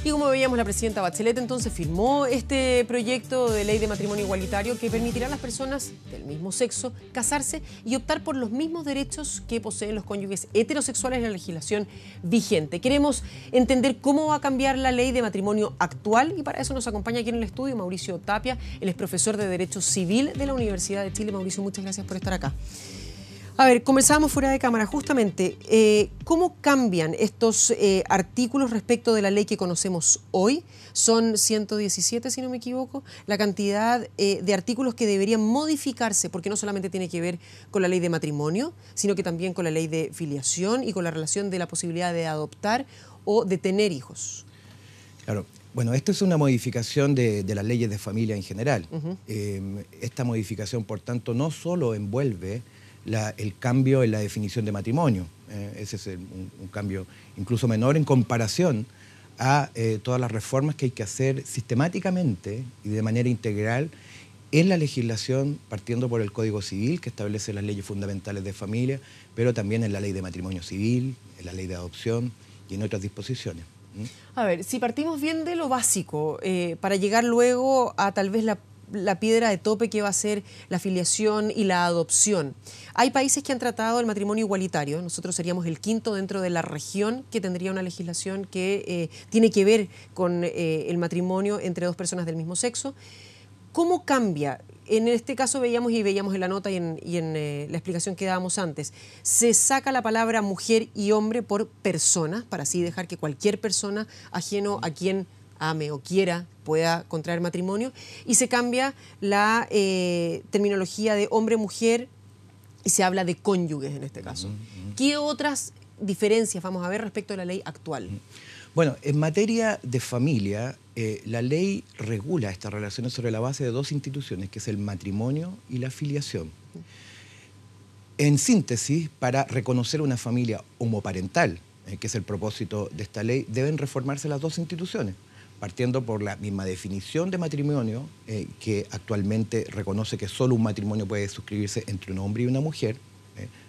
Y como veíamos, la presidenta Bachelet entonces firmó este proyecto de ley de matrimonio igualitario que permitirá a las personas del mismo sexo casarse y optar por los mismos derechos que poseen los cónyuges heterosexuales en la legislación vigente. Queremos entender cómo va a cambiar la ley de matrimonio actual y para eso nos acompaña aquí en el estudio Mauricio Tapia. Él es profesor de Derecho Civil de la Universidad de Chile. Mauricio, muchas gracias por estar acá. A ver, conversábamos fuera de cámara justamente, ¿cómo cambian estos artículos respecto de la ley que conocemos hoy? Son 117, si no me equivoco, la cantidad de artículos que deberían modificarse, porque no solamente tiene que ver con la ley de matrimonio, sino que también con la ley de filiación y con la relación de la posibilidad de adoptar o de tener hijos. Claro. Bueno, esto es una modificación de las leyes de familia en general. Esta modificación, por tanto, no solo envuelve el cambio en la definición de matrimonio. Ese es un cambio incluso menor en comparación a todas las reformas que hay que hacer sistemáticamente y de manera integral en la legislación, partiendo por el Código Civil, que establece las leyes fundamentales de familia, pero también en la ley de matrimonio civil, en la ley de adopción y en otras disposiciones. A ver, si partimos bien de lo básico, para llegar luego a tal vez la piedra de tope que va a ser la filiación y la adopción. Hay países que han tratado el matrimonio igualitario. Nosotros seríamos el quinto dentro de la región que tendría una legislación que tiene que ver con el matrimonio entre dos personas del mismo sexo. ¿Cómo cambia? En este caso veíamos en la nota y en la explicación que dábamos antes, se saca la palabra mujer y hombre por persona, para así dejar que cualquier persona ajeno a quien ame o quiera pueda contraer matrimonio, y se cambia la terminología de hombre-mujer y se habla de cónyuges en este caso. ¿Qué otras diferencias vamos a ver respecto a la ley actual? Bueno, en materia de familia, la ley regula estas relaciones sobre la base de dos instituciones, que es el matrimonio y la filiación. En síntesis, para reconocer una familia homoparental, que es el propósito de esta ley, deben reformarse las dos instituciones, partiendo por la misma definición de matrimonio, que actualmente reconoce que solo un matrimonio puede suscribirse entre un hombre y una mujer,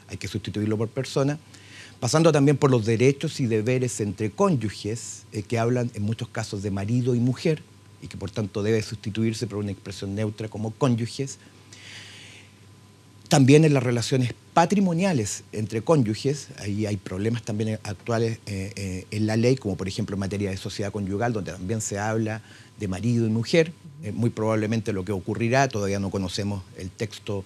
hay que sustituirlo por persona, pasando también por los derechos y deberes entre cónyuges, que hablan en muchos casos de marido y mujer, y que por tanto debe sustituirse por una expresión neutra como cónyuges. También en las relaciones patrimoniales entre cónyuges, ahí hay problemas también actuales en la ley, como por ejemplo en materia de sociedad conyugal, donde también se habla de marido y mujer. Muy probablemente lo que ocurrirá, todavía no conocemos el texto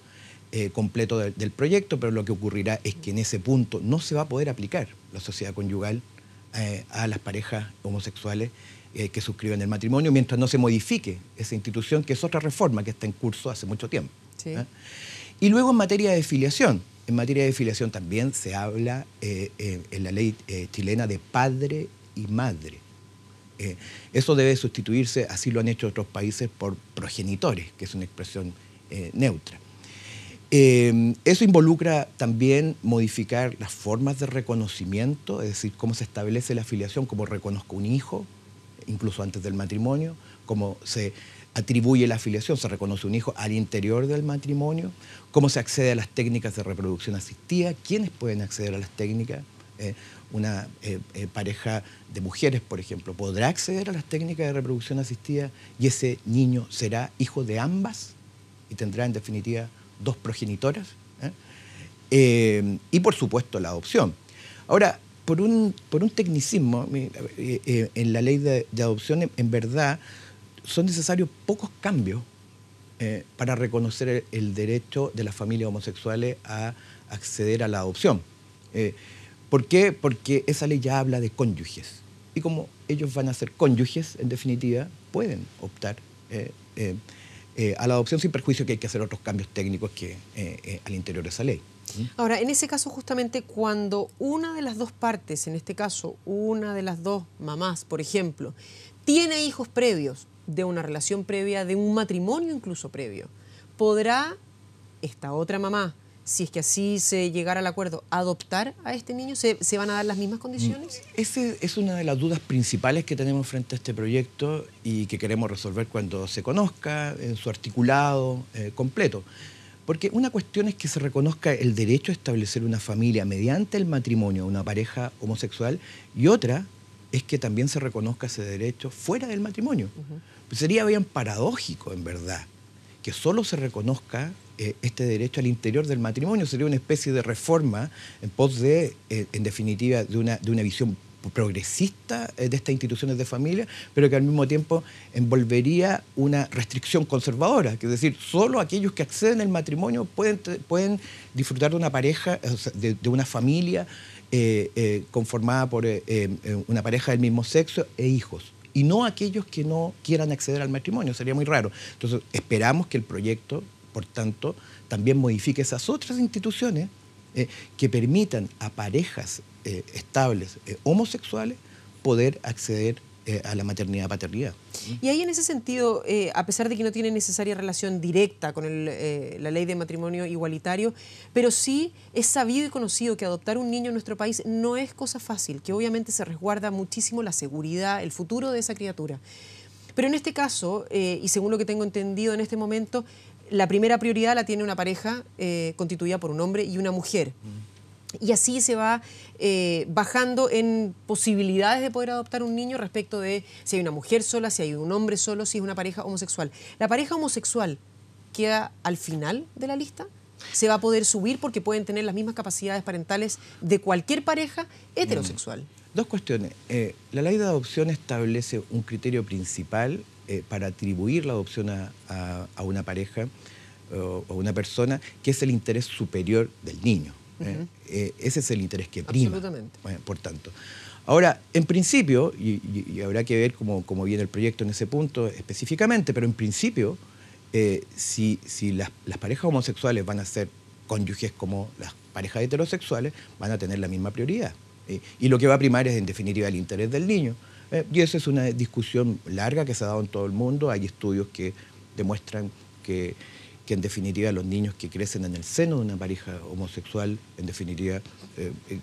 completo del proyecto, pero lo que ocurrirá es que en ese punto no se va a poder aplicar la sociedad conyugal a las parejas homosexuales que suscriben el matrimonio, mientras no se modifique esa institución, que es otra reforma que está en curso hace mucho tiempo. Sí. Y luego en materia de filiación. En materia de filiación también se habla en la ley chilena de padre y madre. Eso debe sustituirse, así lo han hecho otros países, por progenitores, que es una expresión neutra. Eso involucra también modificar las formas de reconocimiento, es decir, cómo se establece la filiación, cómo reconozco un hijo, incluso antes del matrimonio, cómo se atribuye la filiación, se reconoce un hijo al interior del matrimonio, cómo se accede a las técnicas de reproducción asistida, quiénes pueden acceder a las técnicas. Una pareja de mujeres, por ejemplo, podrá acceder a las técnicas de reproducción asistida y ese niño será hijo de ambas y tendrá en definitiva dos progenitoras. Y por supuesto la adopción. Ahora, por un tecnicismo, en la ley de adopción en verdad son necesarios pocos cambios para reconocer el derecho de las familias homosexuales a acceder a la adopción. ¿Por qué? Porque esa ley ya habla de cónyuges. Y como ellos van a ser cónyuges, en definitiva, pueden optar a la adopción sin perjuicio que hay que hacer otros cambios técnicos que al interior de esa ley. Ahora, en ese caso justamente cuando una de las dos partes, en este caso una de las dos mamás, por ejemplo, tiene hijos previos, de una relación previa, de un matrimonio incluso previo, ¿podrá esta otra mamá, si es que así se llegara al acuerdo, adoptar a este niño? ¿Se van a dar las mismas condiciones? Esa es una de las dudas principales que tenemos frente a este proyecto y que queremos resolver cuando se conozca en su articulado completo. Porque una cuestión es que se reconozca el derecho a establecer una familia mediante el matrimonio de una pareja homosexual y otra es que también se reconozca ese derecho fuera del matrimonio. Pues sería bien paradójico, en verdad, que solo se reconozca este derecho al interior del matrimonio. Sería una especie de reforma en pos de, en definitiva, de una visión progresista de estas instituciones de familia, pero que al mismo tiempo envolvería una restricción conservadora, que es decir, solo aquellos que acceden al matrimonio pueden disfrutar de una pareja, o sea, de una familia conformada por una pareja del mismo sexo e hijos, y no aquellos que no quieran acceder al matrimonio. Sería muy raro. Entonces, esperamos que el proyecto, por tanto, también modifique esas otras instituciones que permitan a parejas estables homosexuales poder acceder a la maternidad-paternidad. Y ahí en ese sentido, a pesar de que no tiene necesaria relación directa con la ley de matrimonio igualitario, pero sí es sabido y conocido que adoptar un niño en nuestro país no es cosa fácil, que obviamente se resguarda muchísimo la seguridad, el futuro de esa criatura. Pero en este caso, y según lo que tengo entendido en este momento, la primera prioridad la tiene una pareja constituida por un hombre y una mujer. Y así se va bajando en posibilidades de poder adoptar un niño respecto de si hay una mujer sola, si hay un hombre solo, si es una pareja homosexual. ¿La pareja homosexual queda al final de la lista? ¿Se va a poder subir porque pueden tener las mismas capacidades parentales de cualquier pareja heterosexual? Dos cuestiones. La ley de adopción establece un criterio principal para atribuir la adopción a una pareja o a una persona, que es el interés superior del niño. Ese es el interés que prima. Absolutamente. Bueno, por tanto. Ahora, en principio, y habrá que ver cómo viene el proyecto en ese punto específicamente, pero en principio, si las parejas homosexuales van a ser cónyuges como las parejas heterosexuales, van a tener la misma prioridad. Y lo que va a primar es, en definitiva, el interés del niño. Y esa es una discusión larga que se ha dado en todo el mundo. Hay estudios que demuestran que en definitiva los niños que crecen en el seno de una pareja homosexual, en definitiva,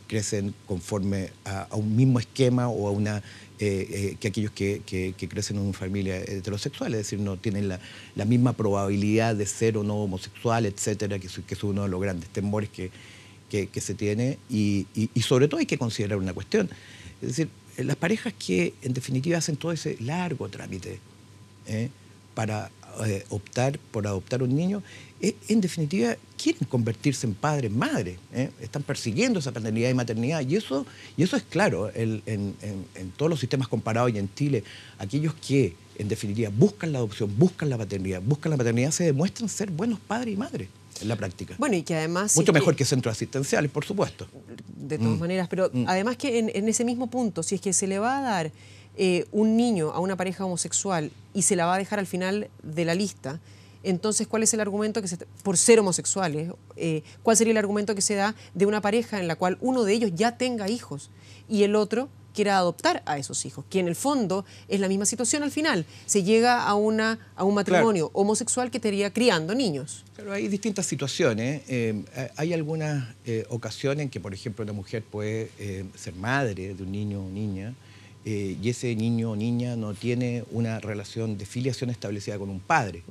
crecen conforme a un mismo esquema o a una que aquellos que crecen en una familia heterosexual, es decir, no tienen la misma probabilidad de ser o no homosexual, etcétera, que es uno de los grandes temores que se tiene. Y sobre todo hay que considerar una cuestión, es decir, las parejas que en definitiva hacen todo ese largo trámite para optar por adoptar un niño, en definitiva quieren convertirse en padres, madres, están persiguiendo esa paternidad y maternidad, y eso es claro en todos los sistemas comparados y en Chile. Aquellos que en definitiva buscan la adopción, buscan la paternidad, se demuestran ser buenos padres y madres en la práctica. Bueno, y que además... Mucho mejor que centros asistenciales, por supuesto. De todas maneras, pero además que en ese mismo punto, si es que se le va a dar un niño a una pareja homosexual y se la va a dejar al final de la lista, entonces, ¿cuál es el argumento por ser homosexuales? ¿Cuál sería el argumento que se da de una pareja en la cual uno de ellos ya tenga hijos y el otro quiera adoptar a esos hijos? Que en el fondo es la misma situación al final. Se llega a un matrimonio homosexual que estaría criando niños. Pero hay distintas situaciones. Hay algunas ocasiones en que, por ejemplo, una mujer puede ser madre de un niño o niña, y ese niño o niña no tiene una relación de filiación establecida con un padre.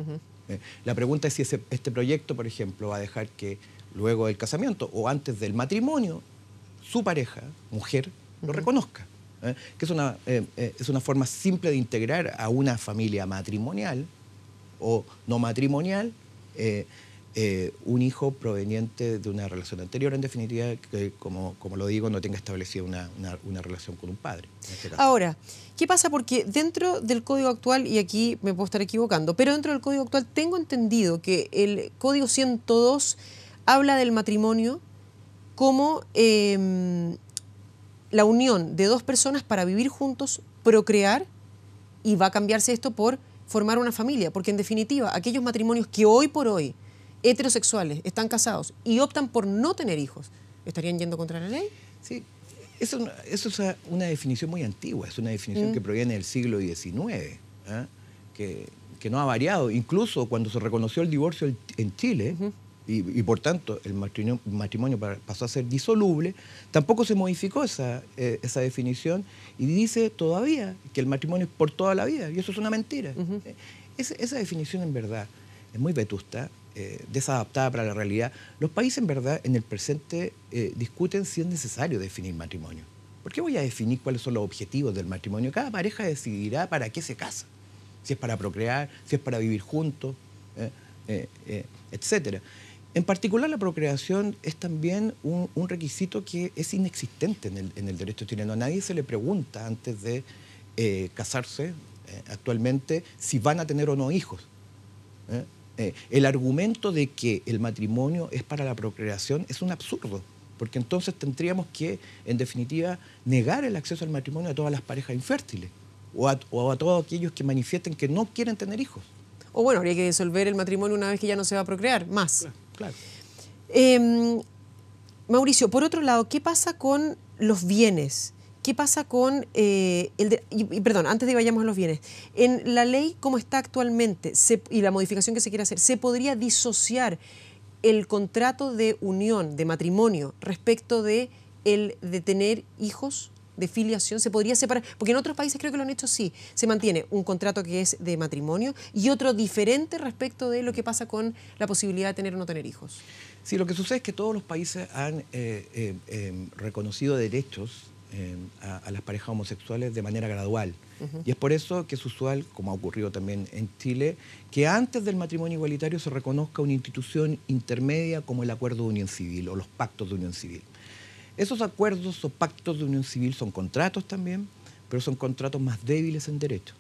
La pregunta es si este proyecto, por ejemplo, va a dejar que luego del casamiento o antes del matrimonio, su pareja, mujer, lo reconozca. Que es una forma simple de integrar a una familia matrimonial o no matrimonial un hijo proveniente de una relación anterior, en definitiva, que como lo digo, no tenga establecida una relación con un padre. En este caso. Ahora, ¿qué pasa? Porque dentro del Código actual, y aquí me puedo estar equivocando, pero dentro del Código actual tengo entendido que el Código 102 habla del matrimonio como la unión de dos personas para vivir juntos, procrear, y va a cambiarse esto por formar una familia, porque en definitiva, aquellos matrimonios que hoy por hoy heterosexuales están casados y optan por no tener hijos, ¿estarían yendo contra la ley? Sí, eso es una definición muy antigua, es una definición que proviene del siglo XIX, que no ha variado. Incluso cuando se reconoció el divorcio en Chile, y por tanto el matrimonio pasó a ser disoluble, tampoco se modificó esa definición, y dice todavía que el matrimonio es por toda la vida, y eso es una mentira. Esa definición en verdad es muy vetusta, desadaptada para la realidad. Los países en verdad en el presente discuten si es necesario definir matrimonio. ¿Por qué voy a definir cuáles son los objetivos del matrimonio? Cada pareja decidirá para qué se casa. Si es para procrear, si es para vivir juntos, etcétera. En particular, la procreación es también un requisito que es inexistente en el derecho chileno. A nadie se le pregunta antes de casarse actualmente si van a tener o no hijos. El argumento de que el matrimonio es para la procreación es un absurdo, porque entonces tendríamos que, en definitiva, negar el acceso al matrimonio a todas las parejas infértiles o a todos aquellos que manifiesten que no quieren tener hijos. O bueno, habría que disolver el matrimonio una vez que ya no se va a procrear más. Claro. Mauricio, por otro lado, ¿qué pasa con los bienes? ¿Qué pasa con perdón, antes de que vayamos a los bienes? En la ley como está actualmente y la modificación que se quiere hacer, ¿se podría disociar el contrato de unión, de matrimonio, respecto de tener hijos, de filiación? ¿Se podría separar? Porque en otros países creo que lo han hecho así. Se mantiene un contrato que es de matrimonio y otro diferente respecto de lo que pasa con la posibilidad de tener o no tener hijos. Sí, lo que sucede es que todos los países han reconocido derechos a las parejas homosexuales de manera gradual. Y es por eso que es usual, como ha ocurrido también en Chile, que antes del matrimonio igualitario se reconozca una institución intermedia como el acuerdo de unión civil o los pactos de unión civil. Esos acuerdos o pactos de unión civil son contratos también, pero son contratos más débiles en derecho.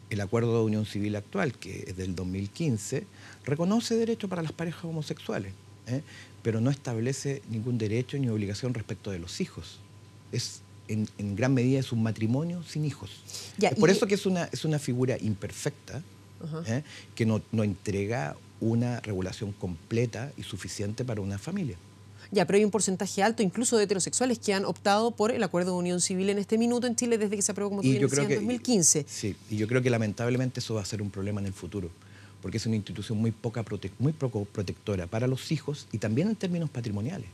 El acuerdo de unión civil actual, que es del 2015, reconoce derecho para las parejas homosexuales, pero no establece ningún derecho ni obligación respecto de los hijos. En gran medida es un matrimonio sin hijos. Es por eso que es una figura imperfecta, que no entrega una regulación completa y suficiente para una familia. Ya, pero hay un porcentaje alto incluso de heterosexuales que han optado por el acuerdo de unión civil en este minuto en Chile desde que se aprobó, como tú bien decías, en 2015. Sí, y yo creo que lamentablemente eso va a ser un problema en el futuro, porque es una institución muy poco protectora para los hijos y también en términos patrimoniales.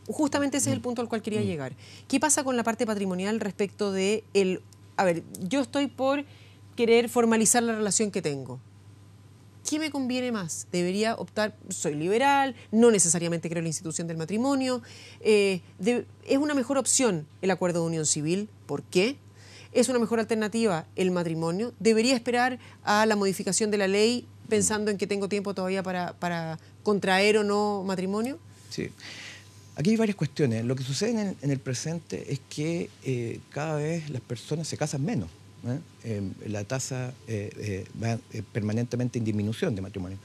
Justamente ese es el punto al cual quería llegar. ¿Qué pasa con la parte patrimonial respecto de a ver, yo estoy por querer formalizar la relación que tengo? ¿Qué me conviene más? ¿Debería optar? Soy liberal, no necesariamente creo en la institución del matrimonio. ¿Es una mejor opción el acuerdo de unión civil? ¿Por qué? ¿Es una mejor alternativa el matrimonio? ¿Debería esperar a la modificación de la ley pensando en que tengo tiempo todavía para contraer o no matrimonio? Sí. Aquí hay varias cuestiones. Lo que sucede en el presente es que cada vez las personas se casan menos. La tasa va permanentemente en disminución de matrimonio.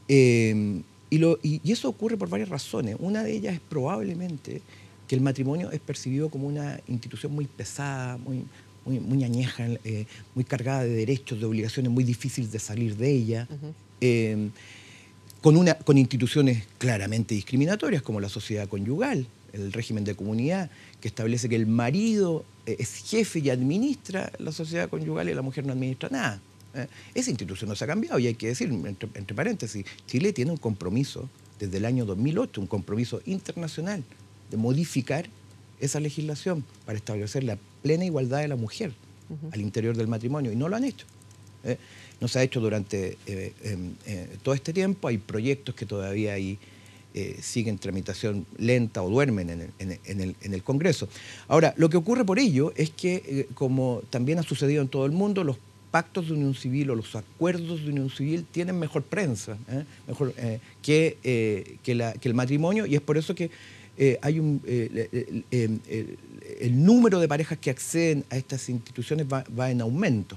Y eso ocurre por varias razones. Una de ellas es probablemente que el matrimonio es percibido como una institución muy pesada, muy añeja, muy cargada de derechos, de obligaciones, muy difícil de salir de ella. Con instituciones claramente discriminatorias, como la sociedad conyugal, el régimen de comunidad, que establece que el marido es jefe y administra la sociedad conyugal y la mujer no administra nada. Esa institución no se ha cambiado y hay que decir, entre paréntesis, Chile tiene un compromiso desde el año 2008, un compromiso internacional de modificar esa legislación para establecer la plena igualdad de la mujer al interior del matrimonio, y no lo han hecho. No se ha hecho durante todo este tiempo. Hay proyectos que todavía siguen tramitación lenta o duermen en el Congreso. Ahora, lo que ocurre por ello es que, como también ha sucedido en todo el mundo, los pactos de unión civil o los acuerdos de unión civil tienen mejor prensa que el matrimonio, y es por eso que hay el número de parejas que acceden a estas instituciones va en aumento.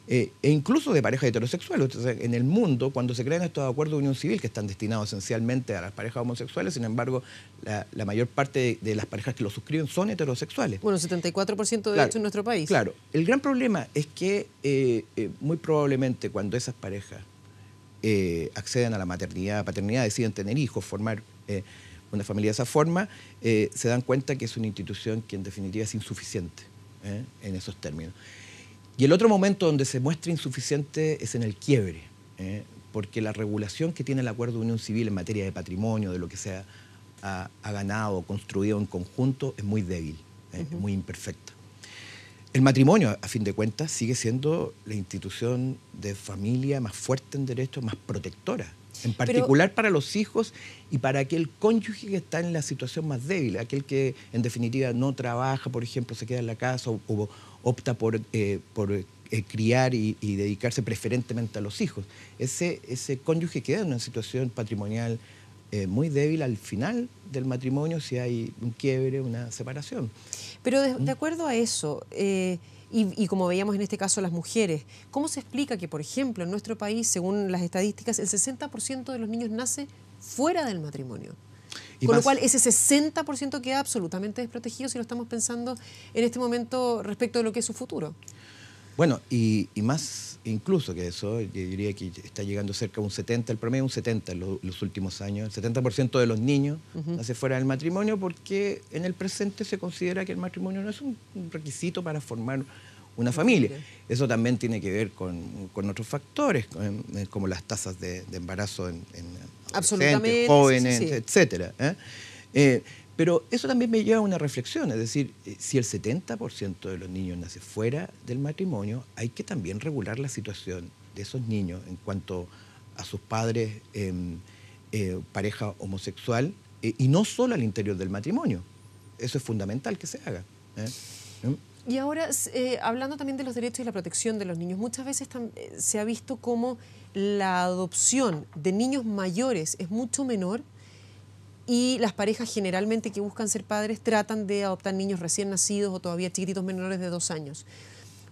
E incluso de parejas heterosexuales. Entonces, en el mundo, cuando se crean estos acuerdos de unión civil, que están destinados esencialmente a las parejas homosexuales, sin embargo, la mayor parte de las parejas que lo suscriben son heterosexuales. Bueno, 74% de hecho en nuestro país. Claro. El gran problema es que muy probablemente cuando esas parejas acceden a la maternidad, paternidad, deciden tener hijos, formar una familia de esa forma, se dan cuenta que es una institución que en definitiva es insuficiente en esos términos. Y el otro momento donde se muestra insuficiente es en el quiebre, porque la regulación que tiene el acuerdo de unión civil en materia de patrimonio, de lo que se ha ganado o construido en conjunto, es muy débil, es muy imperfecta. El matrimonio, a fin de cuentas, sigue siendo la institución de familia más fuerte en derecho, más protectora. en particular para los hijos y para aquel cónyuge que está en la situación más débil, aquel que en definitiva no trabaja, por ejemplo, se queda en la casa o opta por criar y dedicarse preferentemente a los hijos. Ese cónyuge queda en una situación patrimonial muy débil al final del matrimonio si hay un quiebre, una separación. Pero de acuerdo a eso, y como veíamos en este caso las mujeres, ¿cómo se explica que, por ejemplo, en nuestro país, según las estadísticas, el 60% de los niños nace fuera del matrimonio? Con lo cual, ese 60% queda absolutamente desprotegido si lo estamos pensando en este momento respecto de lo que es su futuro. Bueno, y más incluso que eso, yo diría que está llegando cerca de un 70, el promedio un 70 en los últimos años. El 70% de los niños nace fuera del matrimonio porque en el presente se considera que el matrimonio no es un requisito para formar una familia. Eso también tiene que ver con otros factores, como las tasas de embarazo en adolescentes, jóvenes, sí. Etcétera. Pero eso también me lleva a una reflexión, es decir, si el 70% de los niños nace fuera del matrimonio, hay que también regular la situación de esos niños en cuanto a sus padres, pareja homosexual, y no solo al interior del matrimonio. Eso es fundamental que se haga. Y ahora, hablando también de los derechos y la protección de los niños, muchas veces se ha visto como la adopción de niños mayores es mucho menor y las parejas generalmente que buscan ser padres tratan de adoptar niños recién nacidos o todavía chiquititos menores de 2 años.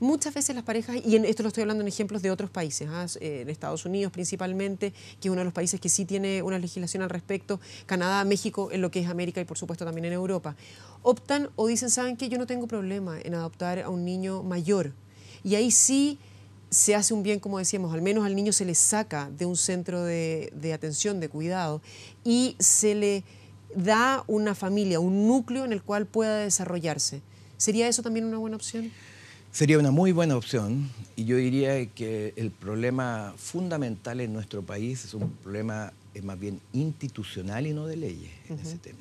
Muchas veces las parejas, y esto lo estoy hablando en ejemplos de otros países, en Estados Unidos principalmente, que es uno de los países que sí tiene una legislación al respecto, Canadá, México, en lo que es América y por supuesto también en Europa, optan o dicen, ¿saben qué? Yo no tengo problema en adoptar a un niño mayor. Y ahí sí se hace un bien, como decíamos, al menos al niño se le saca de un centro de atención, de cuidado, y se le da una familia, un núcleo en el cual pueda desarrollarse. ¿Sería eso también una buena opción? Sería una muy buena opción, y yo diría que el problema fundamental en nuestro país es un problema más bien institucional y no de leyes en ese tema.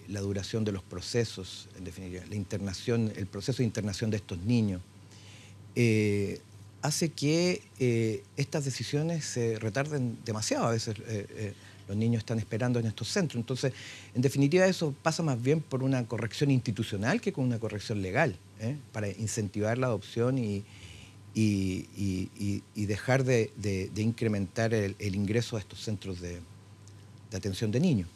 La duración de los procesos, en definitiva, la internación, el proceso de internación de estos niños, hace que estas decisiones se retarden demasiado. A veces los niños están esperando en estos centros. Entonces, en definitiva, eso pasa más bien por una corrección institucional que con una corrección legal, para incentivar la adopción y dejar de incrementar el ingreso a estos centros de atención de niños.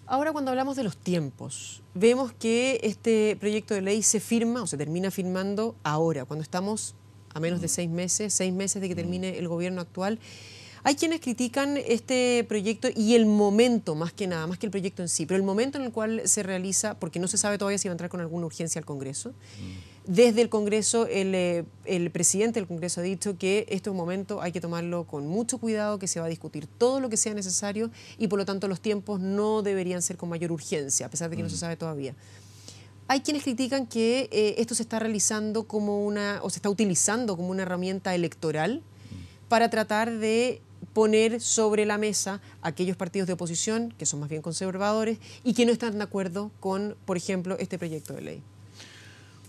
Ahora, cuando hablamos de los tiempos, vemos que este proyecto de ley se firma o se termina firmando ahora, cuando estamos a menos de 6 meses de que termine el gobierno actual. Hay quienes critican este proyecto y el momento, más que nada, más que el proyecto en sí, pero el momento en el cual se realiza, porque no se sabe todavía si va a entrar con alguna urgencia al Congreso. Desde el Congreso, el presidente del Congreso ha dicho que este momento hay que tomarlo con mucho cuidado, que se va a discutir todo lo que sea necesario y por lo tanto los tiempos no deberían ser con mayor urgencia, a pesar de que no se sabe todavía. Hay quienes critican que esto se está realizando como o se está utilizando como una herramienta electoral para tratar de poner sobre la mesa aquellos partidos de oposición que son más bien conservadores y que no están de acuerdo con, por ejemplo, este proyecto de ley.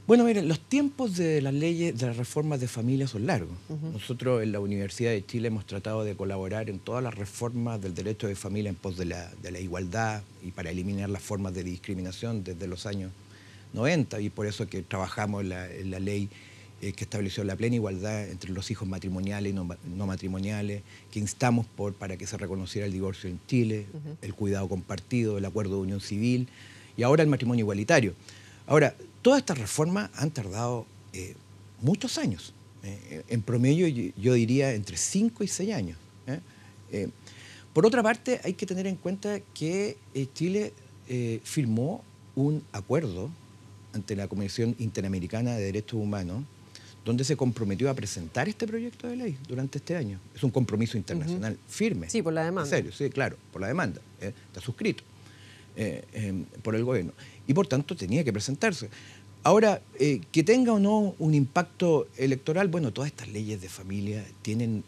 Bueno, miren, los tiempos de las leyes, de las reformas de familia son largos. Nosotros en la Universidad de Chile hemos tratado de colaborar en todas las reformas del derecho de familia en pos de la igualdad y para eliminar las formas de discriminación desde los años 90, y por eso que trabajamos en la ley que estableció la plena igualdad entre los hijos matrimoniales y no matrimoniales, que instamos para que se reconociera el divorcio en Chile, el cuidado compartido, el acuerdo de unión civil y ahora el matrimonio igualitario. Ahora, todas estas reformas han tardado muchos años, en promedio yo diría entre 5 y 6 años. Por otra parte, hay que tener en cuenta que Chile firmó un acuerdo ante la Comisión Interamericana de Derechos Humanos, donde se comprometió a presentar este proyecto de ley durante este año. Es un compromiso internacional firme. Sí, por la demanda. En serio, sí, claro, por la demanda. Está suscrito por el gobierno. Y por tanto tenía que presentarse. Ahora, que tenga o no un impacto electoral, bueno, todas estas leyes de familia tienen,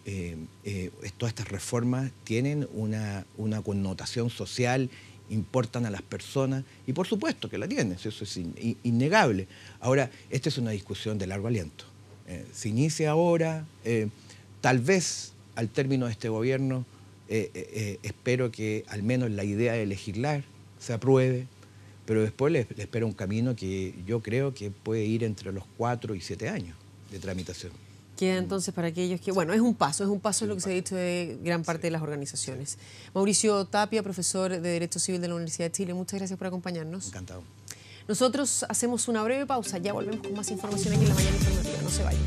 todas estas reformas tienen una connotación social, importan a las personas, y por supuesto que la tienen, eso es innegable. Ahora, esta es una discusión de largo aliento. Se inicia ahora, tal vez al término de este gobierno, espero que al menos la idea de legislar se apruebe, pero después le espera un camino que yo creo que puede ir entre los 4 y 7 años de tramitación. Queda entonces para aquellos que, bueno, es un paso, es lo que se ha dicho de gran parte de las organizaciones. Mauricio Tapia, profesor de Derecho Civil de la Universidad de Chile, muchas gracias por acompañarnos. Encantado. Nosotros hacemos una breve pausa, ya volvemos con más información aquí en La Mañana Informativa, no se vayan.